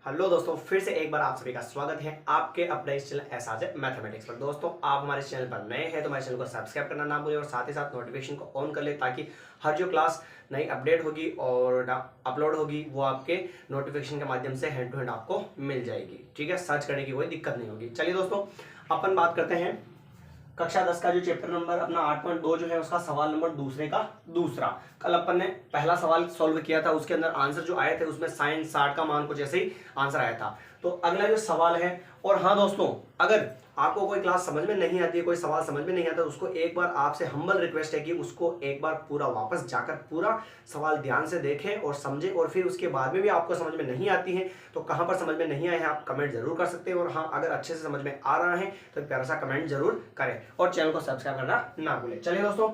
Hello दोस्तों, फिर से एक बार आप सभी का स्वागत है आपके अपने इस चैनल एसआरजे मैथमेटिक्स पर। दोस्तों, आप हमारे चैनल पर नए हैं तो हमारे चैनल को सब्सक्राइब करना ना भूलें और साथ ही साथ नोटिफिकेशन को ऑन कर ले, ताकि हर जो क्लास नई अपडेट होगी और अपलोड होगी वो आपके नोटिफिकेशन के माध्यम से हैंड टू हैंड आपको मिल जाएगी। ठीक है, सर्च करने की कोई दिक्कत नहीं होगी। चलिए दोस्तों, अपन बात करते हैं कक्षा 10 का जो चैप्टर नंबर अपना 8.2 जो है उसका सवाल नंबर दूसरे का दूसरा। कल अपन ने पहला सवाल सॉल्व किया था, उसके अंदर आंसर जो आए थे उसमें साइन 60 का मान कुछ ऐसे ही आंसर आया था। तो अगला जो सवाल है, और हाँ दोस्तों, अगर आपको कोई क्लास समझ में नहीं आती है, कोई सवाल समझ में नहीं आता, उसको एक बार आपसे हम्बल रिक्वेस्ट है कि उसको एक बार पूरा वापस जाकर पूरा सवाल ध्यान से देखें और समझें, और फिर उसके बाद में भी आपको समझ में नहीं आती है तो कहां पर समझ में नहीं आए हैं आप कमेंट जरूर कर सकते हैं। और हाँ, अगर अच्छे से समझ में आ रहा है तो प्यारा सा कमेंट जरूर करें और चैनल को सब्सक्राइब करना ना भूलें। चलिए दोस्तों,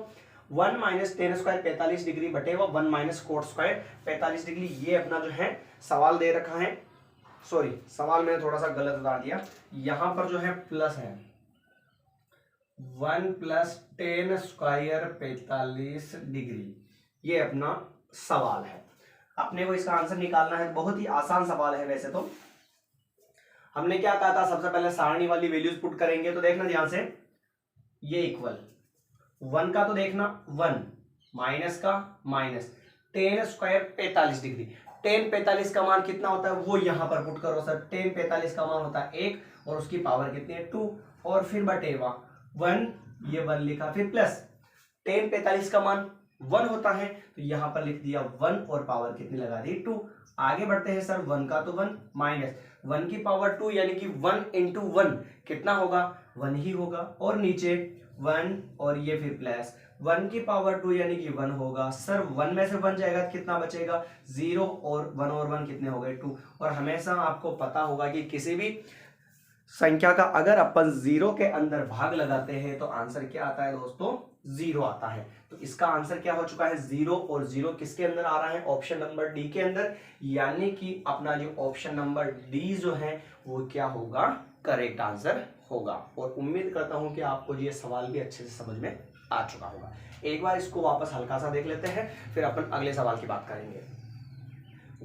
1 माइनस टेन स्क्वायर 45 डिग्री बटे 1 माइनस कोट स्क्वायर 45 डिग्री, ये अपना जो है सवाल दे रखा है। सॉरी, सवाल मैंने थोड़ा सा गलत बता दिया, यहां पर जो है प्लस है 1 प्लस टेन स्क्वायर 45 डिग्री, ये अपना सवाल है। अपने को इसका आंसर निकालना है। बहुत ही आसान सवाल है। वैसे तो हमने क्या कहा था, सबसे पहले सारणी वाली वैल्यूज पुट करेंगे। तो देखना ध्यान से, ये इक्वल 1 का तो देखना 1 माइनस का minus ten square 45 degree, ten 45 का मान कितना होता है वो यहां पर पुट करो सर। टेन 45 का मान होता है 1 और उसकी पावर कितनी है 2, और फिर बटेवा 1, ये 1 लिखा, फिर प्लस टेन 45 का मान 1 होता है तो यहां पर लिख दिया 1 और पावर कितनी लगा दी 2। आगे बढ़ते हैं सर, 1 का तो 1 माइनस 1 की पावर 2 यानी कि 1 इंटू 1 कितना होगा 1 ही होगा, और नीचे 1 और ये फिर प्लस 1 की पावर 2 यानी कि 1 होगा। सर 1 में से 1 जाएगा तो कितना बचेगा 0, और 1 कितने हो गए 2। और हमेशा आपको पता होगा कि किसी भी संख्या का अगर अपन 0 के अंदर भाग लगाते हैं तो आंसर क्या आता है दोस्तों 0 आता है। तो इसका आंसर क्या हो चुका है 0, और 0 किसके अंदर आ रहा है ऑप्शन नंबर डी के अंदर, यानी कि अपना जो ऑप्शन नंबर डी जो है वो क्या होगा करेक्ट आंसर होगा। और उम्मीद करता हूं कि आपको ये सवाल भी अच्छे से समझ में आ चुका होगा। एक बार इसको वापस हल्का सा देख लेते हैं, फिर अपन अगले सवाल की बात करेंगे।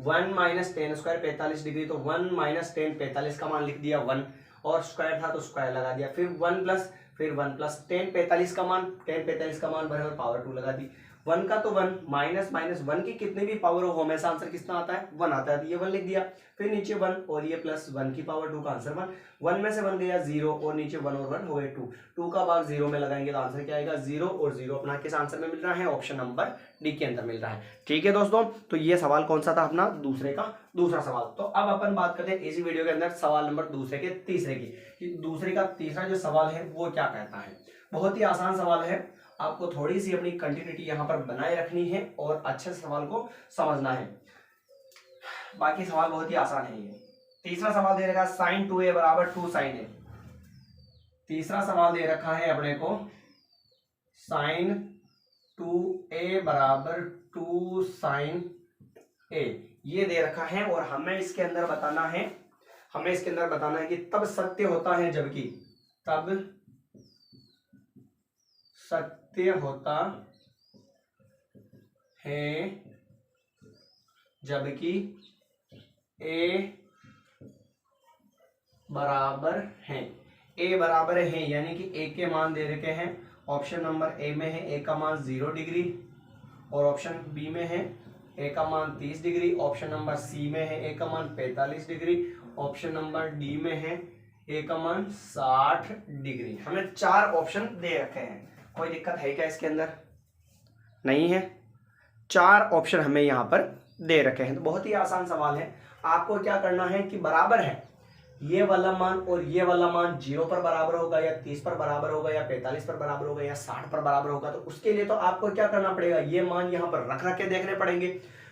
1 माइनस टेन स्क्वायर 45 डिग्री, तो 1 माइनस टेन 45 का मान लिख दिया 1, और स्क्वायर था तो स्क्वायर लगा दिया, फिर 1 प्लस, फिर 1 प्लस टेन 45 का मान, टेन 45 का मान बराबर पावर 2 लगा दी। 1 का तो 1 माइनस माइनस 1 की कितनी भी पावर हो हमेशा आंसर कितना आता है 1 आता है, तो ये 1 लिख दिया, फिर नीचे 1 और ये प्लस 1 की पावर 2 का आंसर 1, 1 में से 1 गया 0 और नीचे 1 और 1 हो गए 2, 2 का भाग 0 में लगाएंगे तो आंसर क्या आएगा 0, और 0 अपना किस आंसर में मिल रहा है ऑप्शन नंबर डी के अंदर मिल रहा है। ठीक है दोस्तों, तो ये सवाल कौन सा था अपना दूसरे का दूसरा सवाल। तो अब अपन बात करते हैं इसी वीडियो के अंदर सवाल नंबर दूसरे के तीसरे की, कि दूसरे का तीसरा जो सवाल है वो क्या कहता है। बहुत ही आसान सवाल है, आपको थोड़ी सी अपनी कंटिन्यूटी यहां पर बनाए रखनी है और अच्छे से सवाल को समझना है। बाकी सवाल बहुत ही आसान है। ये तीसरा सवाल दे रखा है साइन 2a बराबर 2 साइन ए। तीसरा सवाल दे रखा है अपने को साइन 2a बराबर 2 साइन ए, ये दे रखा है। और हमें इसके अंदर बताना है, कि तब सत्य होता है जबकि, तब सत्य होता है जबकि ए बराबर है, ए बराबर है यानी कि ए के मान दे रखे हैं। ऑप्शन नंबर ए में है ए का मान 0 डिग्री, और ऑप्शन बी में है ए का मान 30 डिग्री, ऑप्शन नंबर सी में है ए का मान 45 डिग्री, ऑप्शन नंबर डी में है ए का मान 60 डिग्री। हमें 4 ऑप्शन दे रखे हैं। कोई दिक्कत है क्या इसके अंदर? नहीं है। 4 ऑप्शन हमें यहां पर दे रखे हैं। तो बहुत ही आसान सवाल है। आपको क्या करना है कि बराबर है ये वाला मान और ये वाला मान 0 पर बराबर होगा या 30 पर बराबर होगा या 45 पर बराबर होगा या 60 पर बराबर होगा। तो उसके लिए तो आपको क्या करना पड़ेगा, ये मान यहां पर रख के देखने पड़ेंगे।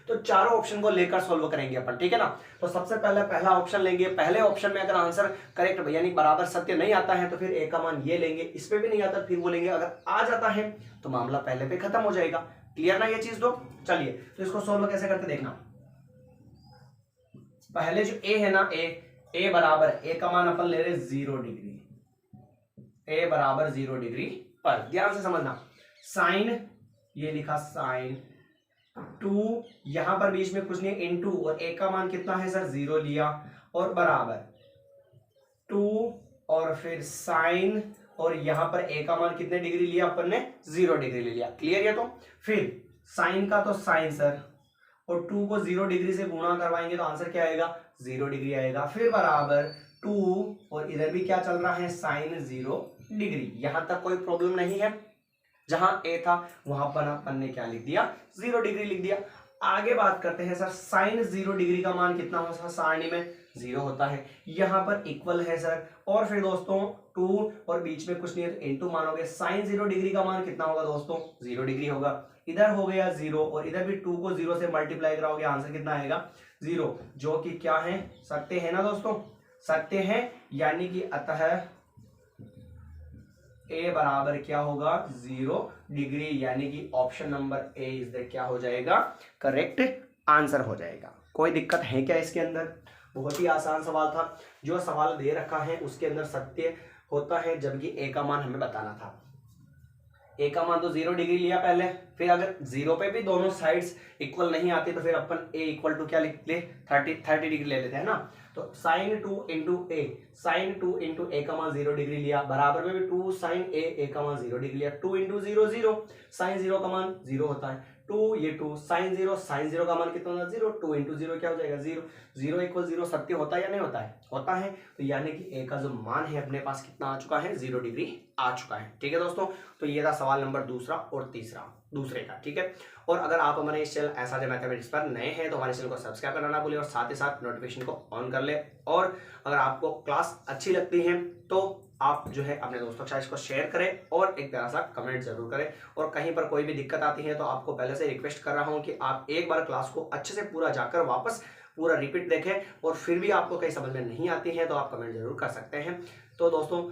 तो चारों ऑप्शन को लेकर सॉल्व करेंगे अपन, ठीक है ना। तो सबसे पहले पहला ऑप्शन लेंगे। पहले ऑप्शन में अगर आंसर करेक्ट यानी बराबर सत्य नहीं आता है तो फिर ए का मान ये लेंगे, इस पे भी नहीं आता फिर वो लेंगे। अगर आ जाता है तो मामला पहले पे खत्म हो जाएगा। क्लियर ना ये चीज? दो चलिए, तो इसको सॉल्व कैसे करते देखना। पहले जो ए है ना, ए बराबर, ए का मान अपन ले रहे 0 डिग्री, ए बराबर 0 डिग्री पर। ध्यान से समझना, साइन ये लिखा साइन 2, यहां पर बीच में कुछ नहीं इनटू, और ए का मान कितना है सर 0 लिया, और बराबर 2 और फिर साइन, और यहां पर ए का मान कितने डिग्री लिया अपन ने, 0 डिग्री ले लिया। क्लियर है? तो फिर साइन का तो साइन सर, और 2 को 0 डिग्री से गुणा करवाएंगे तो आंसर क्या आएगा, 0 डिग्री आएगा। फिर बराबर 2 और इधर भी क्या चल रहा है, साइन 0 डिग्री। यहां तक कोई प्रॉब्लम नहीं है। जहां ए था वहां पर अपन ने क्या लिख दिया, 0 डिग्री लिख दिया। आगे बात करते हैं सर, साइन 0 डिग्री का मान कितना होता है, सारणी में 0 होता है, यहां पर इक्वल है सर। और फिर दोस्तों 2 और बीच में कुछ नहीं है तो इनटू मानोगे, साइन 0 डिग्री का मान कितना होगा दोस्तों, 0 डिग्री होगा। इधर हो गया 0 और इधर भी 2 को 0 से मल्टीप्लाई कराओगे, आंसर कितना आएगा, 0, जो कि क्या है, सत्य है ना दोस्तों, सत्य है। यानी कि अतः ए बराबर क्या होगा, 0 डिग्री, यानी कि option number A is the क्या हो जाएगा, करेक्ट आंसर हो जाएगा। कोई दिक्कत है क्या इसके अंदर? बहुत ही आसान सवाल था। जो सवाल दे रखा है उसके अंदर सत्य होता है, जबकि ए का मान हमें बताना था। ए का मान तो 0 डिग्री लिया पहले, फिर अगर 0 पे भी दोनों साइड्स इक्वल नहीं आती तो फिर अपन ए इक्वल टू क्या लिख ले, 30 डिग्री ले लेते हैं ना। तो साइन 2 इंटू ए, साइन 2 इंटू ए का मान 0 डिग्री लिया, बराबर में भी 2 साइन ए का मान 0 डिग्री लिया। 2 इंटू 0 0, साइन 0 का मान 0 होता है। 2 ये 2 साइन 0 का मान कितना होता है, 0। 2 इंटू 0 क्या हो जाएगा, 0। 0 इक्वल 0 सत्य होता है या नहीं होता है, होता है। तो यानी कि ए का जो मान है अपने पास कितना आ चुका है, 0 डिग्री आ चुका है। ठीक है दोस्तों, तो ये था सवाल नंबर दूसरा और तीसरा, दूसरे का। ठीक है, और अगर आप हमारे इस चैनल ऐसा जो मैथमेटिक्स पर नए हैं तो हमारे चैनल को सब्सक्राइब करना ना भूलें और साथ ही साथ नोटिफिकेशन को ऑन कर ले। और अगर आपको क्लास अच्छी लगती है तो आप जो है अपने दोस्तों के साथ इसको शेयर करें और एक तरह सा कमेंट जरूर करें। और कहीं पर कोई भी दिक्कत आती है तो आपको पहले से रिक्वेस्ट कर रहा हूं कि आप एक बार क्लास को अच्छे से पूरा जाकर वापस पूरा रिपीट देखें, और फिर भी आपको कहीं समझ में नहीं आती है तो आप कमेंट जरूर कर सकते हैं। तो दोस्तों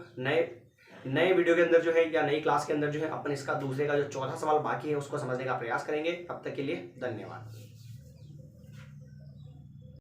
नए वीडियो के अंदर जो है या नई क्लास के अंदर जो है अपन इसका दूसरे का जो चौथा सवाल बाकी है उसको समझने का प्रयास करेंगे। तब तक के लिए धन्यवाद।